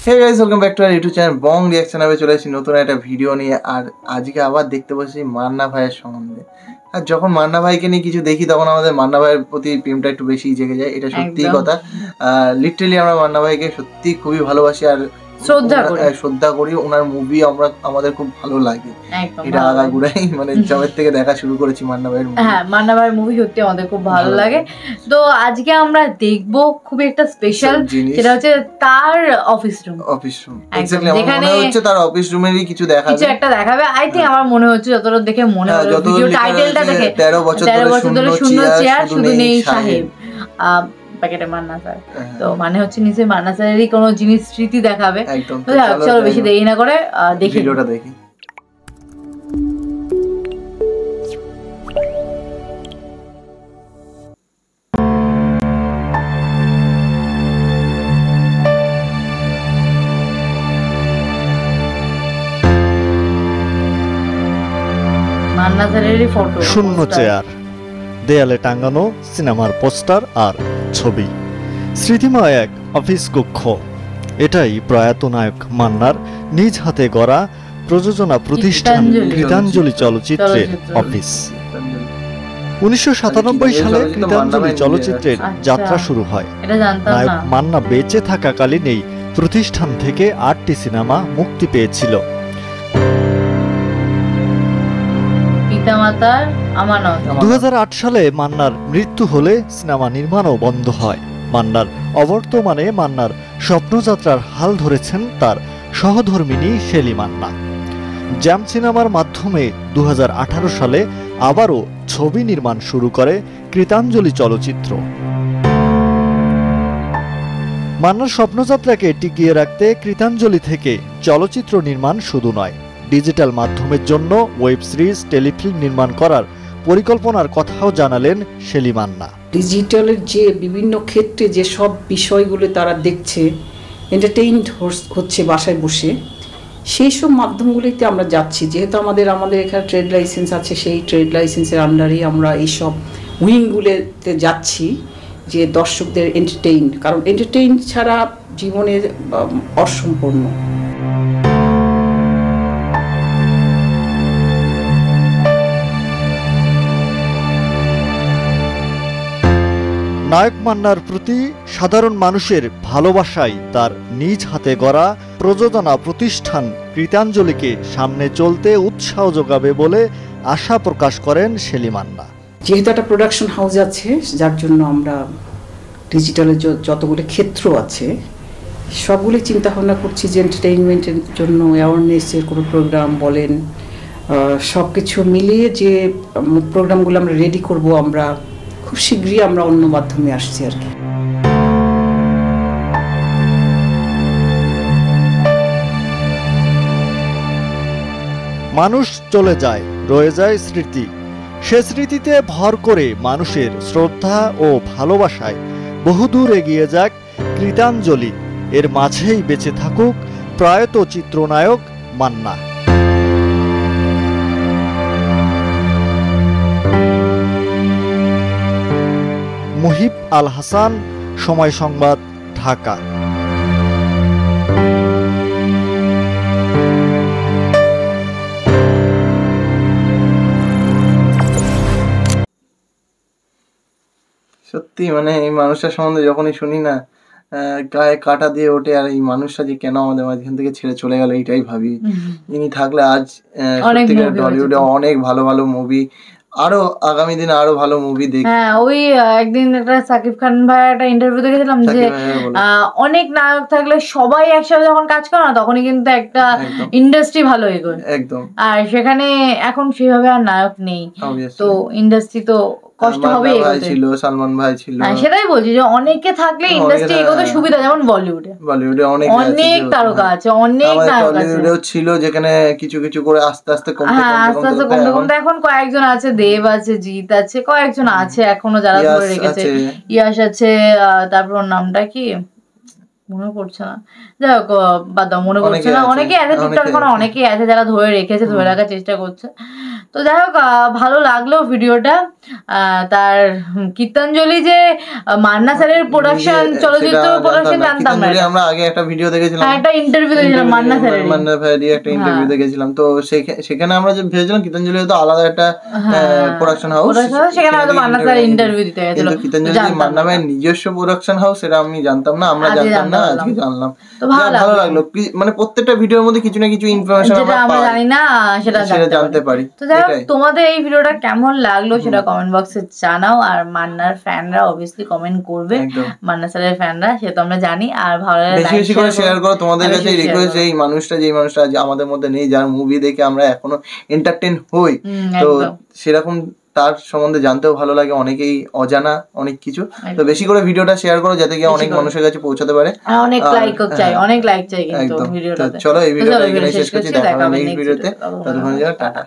Hey guys, welcome back to our YouTube channel Bong reaction. আমি চলে এসেছি নতুন একটা ভিডিও নিয়ে। আর আজকে আবার দেখতে বসেছি মান্না ভাইয়ের সম্বন্ধে। আর যখন মান্না ভাইকে নিয়ে কিছু দেখি তখন আমাদের মান্না ভাইয়ের প্রতি প্রেমটা একটু বেশি জেগে যায়, এটা সত্যিই কথা। লিটারালি আমরা মান্না ভাইকে সত্যি খুবই ভালোবাসি আর শ্রদ্ধা করি। ওনার মুভি আমাদের খুব ভালো লাগে। এটা আগাগুড়াই মানে জবের থেকে দেখা শুরু করেছি মান্না ভাইয়ের মুভি। হ্যাঁ, মান্না ভাইয়ের মুভি সত্যি আমাদের খুব ভালো লাগে। তো আজকে আমরা দেখবো খুব একটা স্পেশাল, সেটা হচ্ছে তার অফিস রুম। এক্স্যাক্টলি আমার মনে হচ্ছে তার অফিস রুমেরই কিছু একটা দেখাবে। আই থিংক আমার মনে হচ্ছে, যতটা দেখে মনে হলো, ভিডিও টাইটেলটা দেখে 13 বছর ধরে শূন্য চেয়ার, শুধু নেই সাহেব প্যাকেটে মান্না স্যার। তো মানে হচ্ছে নিশ্চয়ই মান্না স্যারেরই কোনো জিনিস স্মৃতি দেখাবে। চলো বেশি দেরি না করে দেখি ভিডিওটা দেখি। মান্না স্যারেরই ফটো, শূন্য চেয়ার, দেয়ালে টাঙানো সিনেমার পোস্টার আর ছবি, স্মৃতিময় এক অফিস কক্ষ। এটাই প্রয়াত নায়ক মান্নার নিজ হাতে গড়া প্রযোজনা প্রতিষ্ঠান কৃতাঞ্জলি চলচ্চিত্রের অফিস। 1997 সালে কৃতাঞ্জলি চলচ্চিত্রের যাত্রা শুরু হয়। নায়ক মান্না বেঁচে থাকাকালীন এই প্রতিষ্ঠান থেকে 8টি সিনেমা মুক্তি পেয়েছিল। 2008 সালে মান্নার মৃত্যু হলে সিনেমা নির্মাণও বন্ধ হয়। মান্নার অবর্তমানে মান্নার স্বপ্নযাত্রার হাল ধরেছেন তার সহধর্মিণী শেলি মান্না। জ্যাম সিনেমার মাধ্যমে 2018 সালে আবারও ছবি নির্মাণ শুরু করে কৃতাঞ্জলি চলচ্চিত্র। মান্নার স্বপ্নযাত্রাকে টিকিয়ে রাখতে কৃতাঞ্জলি থেকে চলচ্চিত্র নির্মাণ শুধু নয়, ডিজিটাল মাধ্যমের জন্য ওয়েব সিরিজ, টেলিফিল্ম নির্মাণ করার পরিকল্পনার কথাও জানালেন শেলি মান্না। ডিজিটালের যে বিভিন্ন ক্ষেত্রে যে সব বিষয়গুলো তারা দেখছে, এন্টারটেইনড হচ্ছে বাসায় বসে, সেই সব মাধ্যমগুলিতে আমরা যাচ্ছি। যেহেতু আমাদের এখানে ট্রেড লাইসেন্স আছে, সেই ট্রেড লাইসেন্সের আন্ডারেই আমরা এইসব উইংগুলোতে যাচ্ছি যে দর্শকদের এন্টারটেইন, কারণ এন্টারটেইন ছাড়া জীবনে অসম্পূর্ণ। নায়ক মান্নার প্রতি সাধারণ মানুষের ভালোবাসাই তার নিজ হাতে গড়া প্রযোজনা প্রতিষ্ঠান কৃতাঞ্জলিকে সামনে চলতে উৎসাহ যোগাবে বলে আশা প্রকাশ করেন শেলি মান্না। যেহেতু একটা প্রোডাকশন হাউস আছে, যার জন্য আমরা ডিজিটালের যতগুলো ক্ষেত্র আছে সবগুলি চিন্তা ভাবনা করছি যে এন্টারটেইনমেন্টের জন্য অ্যাওয়ারনেসের কোনো প্রোগ্রাম বলেন, সব কিছু মিলিয়ে যে প্রোগ্রামগুলো আমরা রেডি করব, আমরা খুব শীঘ্রই আমরা অন্য মাধ্যমে আসছি আর কি। মানুষ চলে যায়, রয়ে যায় স্মৃতি। সে স্মৃতিতে ভর করে মানুষের শ্রদ্ধা ও ভালোবাসায় বহুদূর এগিয়ে যাক কৃতাঞ্জলি। এর মাঝেই বেঁচে থাকুক প্রয়াত চিত্রনায়ক মান্না। মুহিব আল হাসান, সময় সংবাদ, ঢাকা। সত্যি মানে এই মানুষটার সম্বন্ধে যখনই শুনি না, গায়ে কাটা দিয়ে ওঠে। আর এই মানুষটা যে কেন আমাদের মাঝখান থেকে ছেড়ে চলে গেল এটাই ভাবি। ইনি থাকলে আজ সত্যিকার টলিউডে অনেক ভালো ভালো মুভি, আরো আগামী দিনে আরো ভালো মুভি দেখি। হ্যাঁ, ওই একদিন একটা সাকিব খান ভাই একটা ইন্টারভিউ দেখেছিলাম যে অনেক নায়ক থাকলে সবাই একসাথে যখন কাজ করে না, তখনই কিন্তু একটা ইন্ডাস্ট্রি ভালো এগোয় একদম। আর সেখানে এখন সেভাবে আর নায়ক নেই, তো ইন্ডাস্ট্রি তো কষ্ট হবে। সালমান ভাই ছিল, সেটাই বলছি যে অনেকে থাকলে ইন্ডাস্ট্রি এগোতে সুবিধা। যেমন বলিউডে অনেক তারকা আছে, অনেক তারকা ছিল, যেখানে কিছু কিছু করে আস্তে আস্তে কমতে এখন কয়েকজন আছে, দেব আছে, জিৎ আছে, কয়েকজন আছে এখনো যারা ধরে রেখেছে। ইয়াশ আছে, তারপর নামটা কি মনে পড়ছে না, যাই হোক বাদ দাও, মনে পড়ছে না। অনেকে আছে টিকটক, এখন অনেকেই আছে যারা ধরে রেখেছে, ধরে রাখার চেষ্টা করছে। তো যাই হোক ভালো লাগলো ভিডিওটা। তার কীর্তনজলি যে মান্না স্যারের প্রোডাকশন, চলচ্চিত্র প্রোডাকশন জানতাম না। আমরা আগে একটা ভিডিও দেখেছিলাম, একটা ইন্টারভিউ দেখেছিলাম মান্না ভাইয়ের একটা ইন্টারভিউ দেখেছিলাম। তো সেখানে আমরা যে ভেবেছিলাম কীর্তনজলি হয়তো আলাদা একটা প্রোডাকশন হাউস, সেখানে হয়তো মান্না স্যার ইন্টারভিউ দিতে গেছিল। কিন্তু কীর্তনজলি মান্না ভাইয়ের নিজস্ব প্রোডাকশন হাউস, সেটা আমি জানতাম না, আমরা জানতাম না, আজকে জানলাম। তো ভালো লাগলো, মানে প্রত্যেকটা ভিডিওর মধ্যে কিছু না কিছু ইনফরমেশন আমরা জানি না সেটা জানতে পারি। তো যাই হোক, তোমাদের এই ভিডিওটা কেমন লাগলো সেটা কমেন্ট বক্সে জানাও। আর মান্নার ফ্যানরা অবভিয়াসলি কমেন্ট করবে, মান্না স্যারের ফ্যানরা, সে তো আমরা জানি। আর ভালো লাগলে বেশি বেশি করে শেয়ার করো। তোমাদের কাছে রিকোয়েস্ট, এই মানুষটা আজ আমাদের মধ্যে নেই, যার মুভি দেখে আমরা এখনো এন্টারটেইন হই, তো সেরকম তার সম্বন্ধে জানতেও ভালো লাগে, অনেকেই অজানা অনেক কিছু। তো বেশি করে ভিডিওটা শেয়ার করো যাতে কি অনেক মানুষের কাছে পৌঁছাতে পারে। অনেক লাইক চাই, অনেক লাইক চাই কিন্তু ভিডিওটাতে। চলো এই ভিডিওটা এখানে শেষ করছি, দেখা হবে নেক্সট ভিডিওতে। ততক্ষণ টাটা।